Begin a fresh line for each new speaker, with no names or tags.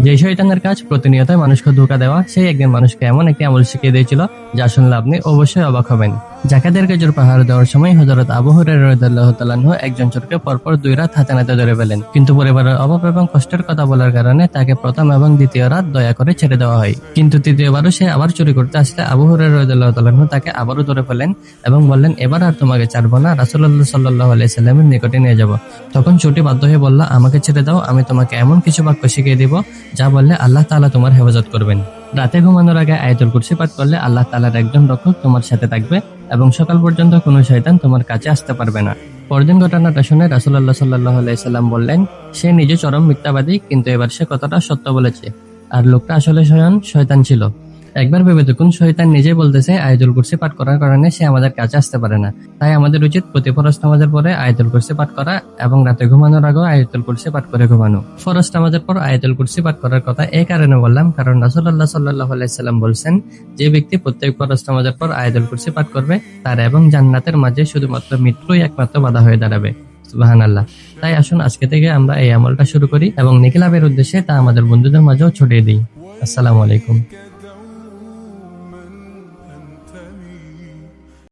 যে শয়তানের কাজ প্রতিনিয়ত মানুষকে ধোঁকা দেওয়া, সেই একদিন মানুষকে এমন একটি আমল শিখিয়ে দিয়েছিল যা শুনলে আপনি অবশ্যই অবাক হবেন। জাকাতের খেজুর পাহাড় দেওয়ার সময় হযরত আবু হুরায়রা রাদিয়াল্লাহু তাআলা আনহু একজন চোরকে পরপর 2 রাত হাতে নাতে ধরে ফেলেন, কিন্তু পরিবারের অভাব এবং কষ্টের কথা বলার কারণে তাকে প্রথম এবং দ্বিতীয় রাত দয়া করে ছেড়ে দেওয়া হয়। কিন্তু তৃতীয়বারও সে আবার চুরি করতে আসলে আবু হুরায়রা রাদিয়াল্লাহু তাআলা আনহু তাকে আবারও ধরে ফেলেন এবং বললেন, এবার আর তোমাকে ছাড়বো না, রাসূলুল্লাহ সাল্লাল্লাহু আলাইহি সাল্লামের নিকটে নিয়ে যাব। তখন চোরটি বাধ্য হয়ে বলল, আমাকে ছেড়ে দাও, আমি তোমাকে এমন কিছু বাক্য শিখিয়ে দিব যা বললে আল্লাহ তাআলা তোমার হেফাজত করবেন। রাতে ঘুমানোর আগে আয়াতুল কুরসি পাঠ করলে আল্লাহ তাআলার একজন রক্ষক তোমার সাথে থাকবে এবং সকাল পর্যন্ত কোনো শয়তান তোমার কাছে আসতে পারবে না। পরদিন ঘটনাটা শুনে রাসূলুল্লাহ সাল্লাল্লাহু আলাইহি সাল্লাম বললেন, সে নিজে চরম মিথ্যাবাদী, কিন্তু এবার সে কতটা সত্য বলেছে। আর লোকটা আসলে স্বয়ং শয়তান ছিল। একবার ভেবে দেখুন, শয়তান নিজেই বলতেছে আয়াতুল কুরসি পাঠ করার কারণে সে আমাদের কাছে আসতে পারে না। তাই আমাদের উচিত প্রতি ফরজ নামাজের পরে আয়াতুল কুরসি পাঠ করা এবং রাতে ঘুমানোর আগেও আয়াতুল কুরসি পাঠ করে ঘুমানো। ফরজ নামাজের পর আয়াতুল কুরসি পাঠ করার কথা এই কারণে বললাম, কারণ রাসূলুল্লাহ সাল্লাল্লাহু আলাইহি সাল্লাম বলছেন, যে ব্যক্তি প্রত্যেক ফরজ নামাজের পর আয়াতুল কুরসি পাঠ করবে তার এবং জান্নাতের মাঝে শুধুমাত্র মৃত্যুই একমাত্র বাধা হয়ে দাঁড়াবে। সুবহানাল্লাহ। তাই আসুন আজকে থেকে আমরা এই আমলটা শুরু করি এবং নেকি লাভের উদ্দেশ্যে তা আমাদের বন্ধুদের মাঝেও ছড়িয়ে দিই। আসসালামু আলাইকুম।